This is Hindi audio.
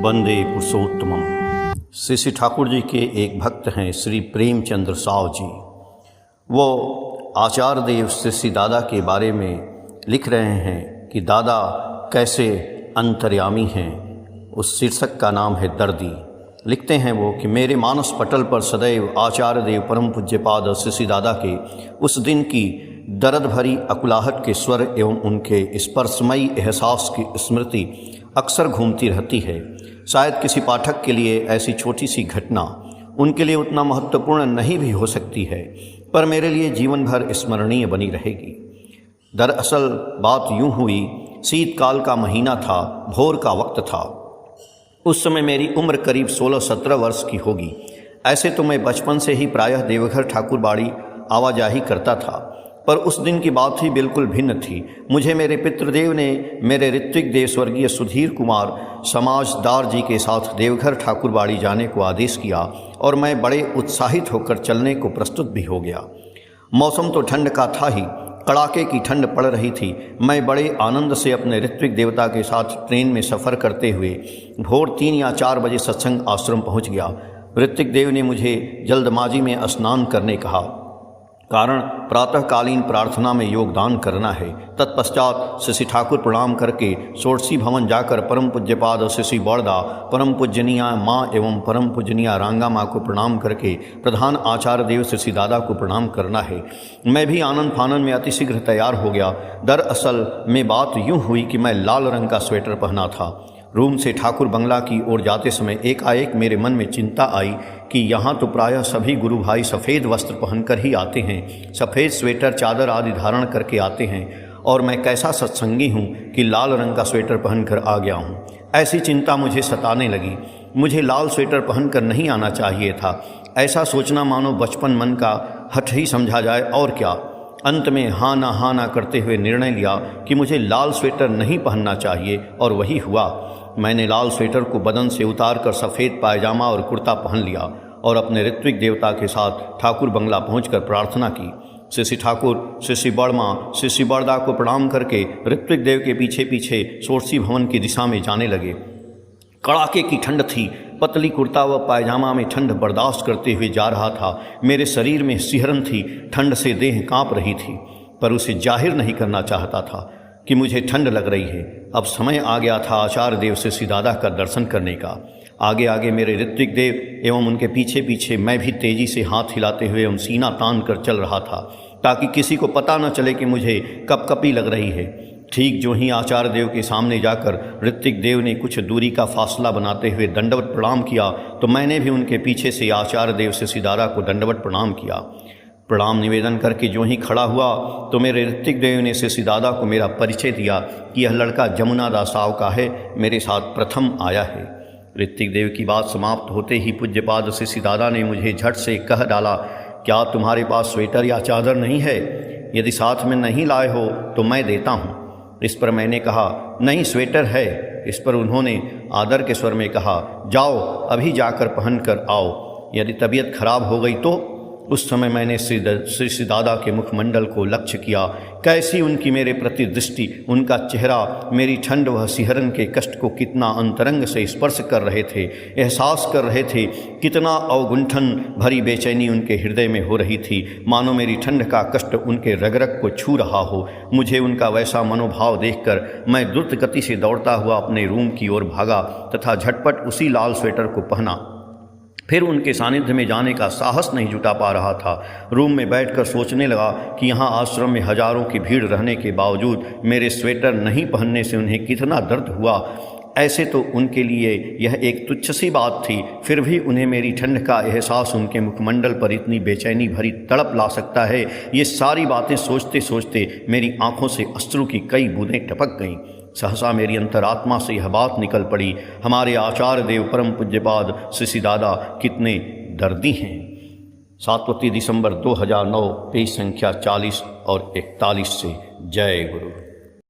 वंदे पुरुषोत्तमम। श्री श्री ठाकुर जी के एक भक्त हैं श्री प्रेमचंद्र साव जी। वो आचार्य देव श्री श्री दादा के बारे में लिख रहे हैं कि दादा कैसे अंतर्यामी हैं। उस शीर्षक का नाम है दर्दी। लिखते हैं वो कि मेरे मानस पटल पर सदैव आचार्य देव परम पूज्यपाद श्री श्री दादा के उस दिन की दर्द भरी अकुलाहट के स्वर एवं उनके स्पर्शमयी एहसास की स्मृति अक्सर घूमती रहती है। शायद किसी पाठक के लिए ऐसी छोटी सी घटना उनके लिए उतना महत्वपूर्ण नहीं भी हो सकती है, पर मेरे लिए जीवन भर स्मरणीय बनी रहेगी। दरअसल बात यूं हुई, शीतकाल का महीना था, भोर का वक्त था। उस समय मेरी उम्र करीब 16-17 वर्ष की होगी। ऐसे तो मैं बचपन से ही प्रायः देवघर ठाकुरबाड़ी आवाजाही करता था, पर उस दिन की बात ही बिल्कुल भिन्न थी। मुझे मेरे पितृदेव ने मेरे ऋत्विक देव स्वर्गीय सुधीर कुमार समाजदार जी के साथ देवघर ठाकुरबाड़ी जाने को आदेश किया और मैं बड़े उत्साहित होकर चलने को प्रस्तुत भी हो गया। मौसम तो ठंड का था ही, कड़ाके की ठंड पड़ रही थी। मैं बड़े आनंद से अपने ऋत्विक देवता के साथ ट्रेन में सफ़र करते हुए भोर 3 या 4 बजे सत्संग आश्रम पहुंच गया। ऋत्विक देव ने मुझे जल्दबाजी में स्नान करने कहा, कारण प्रातःकालीन प्रार्थना में योगदान करना है। तत्पश्चात श्री ठाकुर प्रणाम करके षोडशी भवन जाकर परम पूज्यपाद श्री बड़दा, परम पूजनीया माँ एवं परम पूजनीया रांगा माँ को प्रणाम करके प्रधान आचार्य देव श्री दादा को प्रणाम करना है। मैं भी आनंद फानन में अतिशीघ्र तैयार हो गया। दरअसल में बात यूँ हुई कि मैं लाल रंग का स्वेटर पहना था। रूम से ठाकुर बंगला की ओर जाते समय एकाएक मेरे मन में चिंता आई कि यहाँ तो प्रायः सभी गुरु भाई सफ़ेद वस्त्र पहनकर ही आते हैं, सफ़ेद स्वेटर चादर आदि धारण करके आते हैं, और मैं कैसा सत्संगी हूँ कि लाल रंग का स्वेटर पहनकर आ गया हूँ। ऐसी चिंता मुझे सताने लगी। मुझे लाल स्वेटर पहनकर नहीं आना चाहिए था। ऐसा सोचना मानो बचपन मन का हठ ही समझा जाए और क्या। अंत में हाँ ना करते हुए निर्णय लिया कि मुझे लाल स्वेटर नहीं पहनना चाहिए, और वही हुआ। मैंने लाल स्वेटर को बदन से उतारकर सफ़ेद पायजामा और कुर्ता पहन लिया और अपने ऋत्विक देवता के साथ ठाकुर बंगला पहुंचकर प्रार्थना की। श्री ठाकुर, श्री बड़मा, श्री बड़दा को प्रणाम करके ऋत्विक देव के पीछे पीछे षोडशी भवन की दिशा में जाने लगे। कड़ाके की ठंड थी। पतली कुर्ता व पायजामा में ठंड बर्दाश्त करते हुए जा रहा था। मेरे शरीर में सिहरन थी, ठंड से देह काँप रही थी, पर उसे जाहिर नहीं करना चाहता था कि मुझे ठंड लग रही है। अब समय आ गया था आचार्य देव श्री दादा का दर्शन करने का। आगे आगे मेरे ऋत्विक देव एवं उनके पीछे पीछे मैं भी तेजी से हाथ हिलाते हुए एवं सीना तान कर चल रहा था, ताकि किसी को पता न चले कि मुझे कपकपी लग रही है। ठीक जो ही आचार्य देव के सामने जाकर ऋत्विक देव ने कुछ दूरी का फासला बनाते हुए दंडवत प्रणाम किया, तो मैंने भी उनके पीछे से आचार्य देव श्री दादा को दंडवत प्रणाम किया। प्रणाम निवेदन करके जो ही खड़ा हुआ तो मेरे ऋत्विक देव ने श्री दादा को मेरा परिचय दिया कि यह लड़का जमुना दास साव का है, मेरे साथ प्रथम आया है। ऋत्विक देव की बात समाप्त होते ही पूज्यपाद श्री दादा ने मुझे झट से कह डाला, क्या तुम्हारे पास स्वेटर या चादर नहीं है? यदि साथ में नहीं लाए हो तो मैं देता हूँ। इस पर मैंने कहा, नहीं स्वेटर है। इस पर उन्होंने आदर के स्वर में कहा, जाओ अभी जाकर पहन कर आओ, यदि तबीयत खराब हो गई तो। उस समय मैंने श्री दादा के मुखमंडल को लक्ष्य किया। कैसी उनकी मेरे प्रति दृष्टि, उनका चेहरा मेरी ठंड व सिहरन के कष्ट को कितना अंतरंग से स्पर्श कर रहे थे, एहसास कर रहे थे। कितना अवगुंठन भरी बेचैनी उनके हृदय में हो रही थी, मानो मेरी ठंड का कष्ट उनके रग रग को छू रहा हो। मुझे उनका वैसा मनोभाव देखकर मैं द्रुत गति से दौड़ता हुआ अपने रूम की ओर भागा तथा झटपट उसी लाल स्वेटर को पहना। फिर उनके सानिध्य में जाने का साहस नहीं जुटा पा रहा था। रूम में बैठकर सोचने लगा कि यहाँ आश्रम में हजारों की भीड़ रहने के बावजूद मेरे स्वेटर नहीं पहनने से उन्हें कितना दर्द हुआ। ऐसे तो उनके लिए यह एक तुच्छ सी बात थी, फिर भी उन्हें मेरी ठंड का एहसास उनके मुखमंडल पर इतनी बेचैनी भरी तड़प ला सकता है। ये सारी बातें सोचते सोचते मेरी आंखों से अश्रु की कई बूंदें टपक गईं। सहसा मेरी अंतरात्मा से यह बात निकल पड़ी, हमारे आचार्य देव परम पूज्यपाद श्री दादा कितने दर्दी हैं। 7 दिसंबर 2009, पेज संख्या 40 और 41 से। जय गुरु।